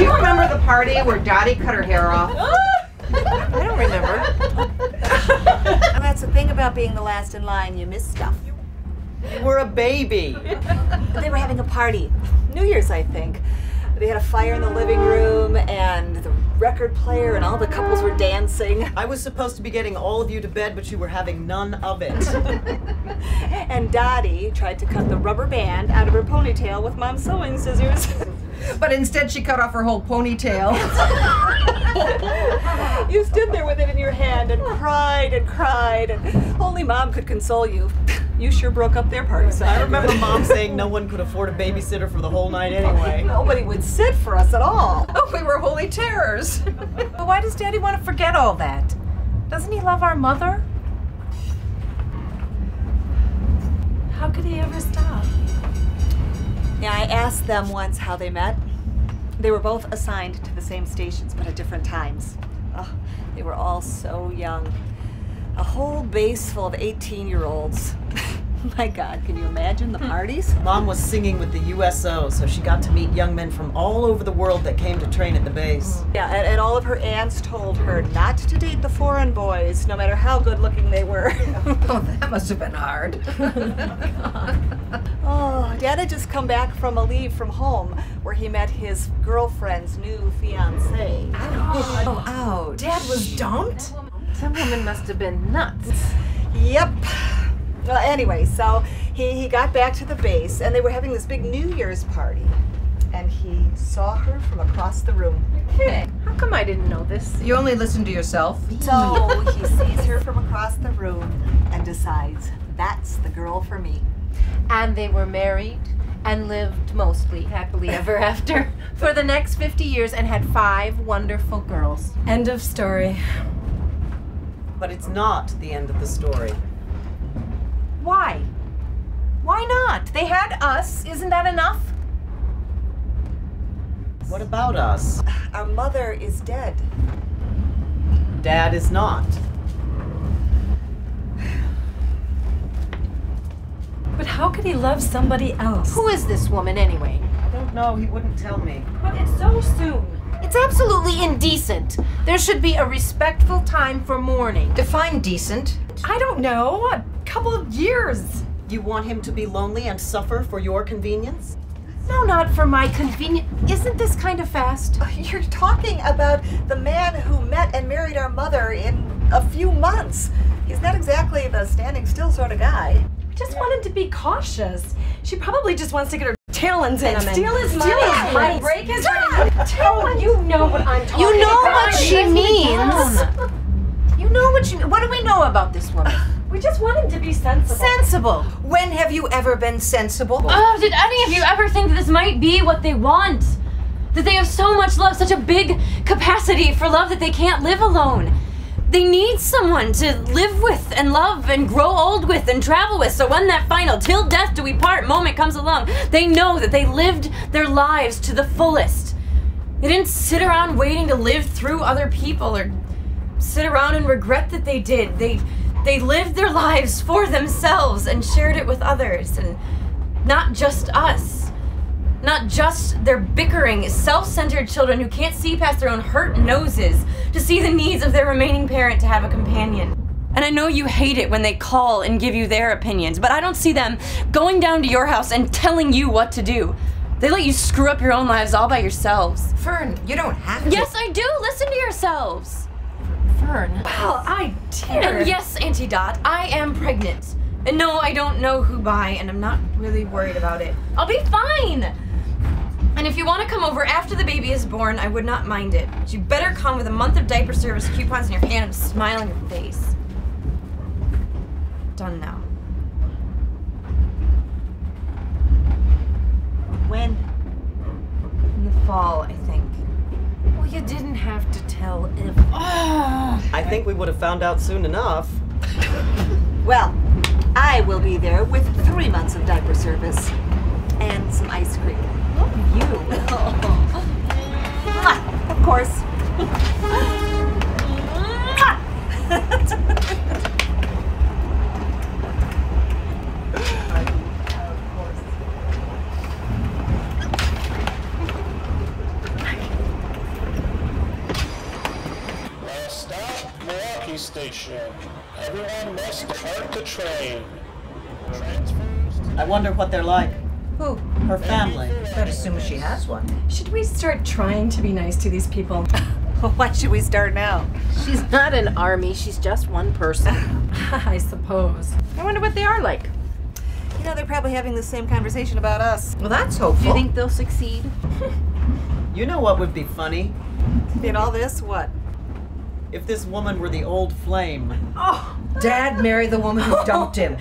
Do you remember the party where Dottie cut her hair off? I don't remember. And that's the thing about being the last in line, you miss stuff. You were a baby. They were having a party. New Year's, I think. They had a fire in the living room and the record player and all the couples were dancing. I was supposed to be getting all of you to bed, but you were having none of it. And Dottie tried to cut the rubber band out of her ponytail with Mom's sewing scissors. But instead she cut off her whole ponytail. You stood there with it in your hand and cried and cried, and only Mom could console you. You sure broke up their party. So I remember Mom saying no one could afford a babysitter for the whole night anyway. nobody would sit for us at all. Oh, we were holy terrors. But why does Daddy want to forget all that? Doesn't he love our mother? How could he ever stop? Yeah, I asked them once how they met. They were both assigned to the same stations, but at different times. Oh, they were all so young. A whole base full of 18-year-olds. My God, can you imagine the parties? Mom was singing with the USO, so she got to meet young men from all over the world that came to train at the base. Yeah, and all of her aunts told her not to date the foreign boys, no matter how good looking they were. Oh, that must have been hard. Oh, Dad had just come back from a leave from home where he met his girlfriend's new fiancé. Oh, ouch. Dad was dumped? Some woman must have been nuts. Yep. Well, anyway, so he got back to the base and they were having this big New Year's party. And he saw her from across the room. Hey, how come I didn't know this? You only listen to yourself. So he sees her from across the room and decides, that's the girl for me. And they were married and lived mostly happily ever after for the next 50 years and had 5 wonderful girls. End of story. But it's not the end of the story. Why? Why not? They had us. Isn't that enough? What about us? Our mother is dead. Dad is not. But how could he love somebody else? Who is this woman anyway? I don't know, he wouldn't tell me. But it's so soon. It's absolutely indecent. There should be a respectful time for mourning. Define decent. I don't know, a couple of years. You want him to be lonely and suffer for your convenience? No, not for my convenience. Isn't this kind of fast? You're talking about the man who met and married our mother in a few months. He's not exactly the standing still sort of guy. I just want him to be cautious. She probably just wants to get her talons in him and steal his money. break his money. Oh, you know what I'm talking about. You know what she means. You know what she means. What do we know about this woman? We just want him to be sensible. Sensible. When have you ever been sensible? Oh, did any of you ever think that this might be what they want? That they have so much love, such a big capacity for love that they can't live alone. They need someone to live with and love and grow old with and travel with, so when that final till death do we part moment comes along, they know that they lived their lives to the fullest. They didn't sit around waiting to live through other people or sit around and regret that they did. They lived their lives for themselves and shared it with others, and not just us. Not just their bickering, self-centered children who can't see past their own hurt noses to see the needs of their remaining parent to have a companion. And I know you hate it when they call and give you their opinions, but I don't see them going down to your house and telling you what to do. They let you screw up your own lives all by yourselves. Fern, you don't have to. Yes, I do. Listen to yourselves. Fern. Well, I dare. And yes, Auntie Dot, I am pregnant. And no, I don't know who by, and I'm not really worried about it. I'll be fine! And if you want to come over after the baby is born, I would not mind it. But you better come with a month of diaper service coupons in your hand and a smile on your face. Done now. When? In the fall, I think. Well, you didn't have to tell if. I think we would have found out soon enough. Well, I will be there with 3 months of diaper service and some ice cream. You. Of course. Rocky Station. Everyone must depart the train. Transfers. I wonder what they're like. Who? Her family. I'd assume she has one. Should we start trying to be nice to these people? Why should we start now? She's not an army, she's just one person. I suppose. I wonder what they are like. You know, they're probably having the same conversation about us. Well, that's Do hopeful. you think they'll succeed? You know what would be funny? In all this, what? If this woman were the old flame. Dad married the woman who dumped him.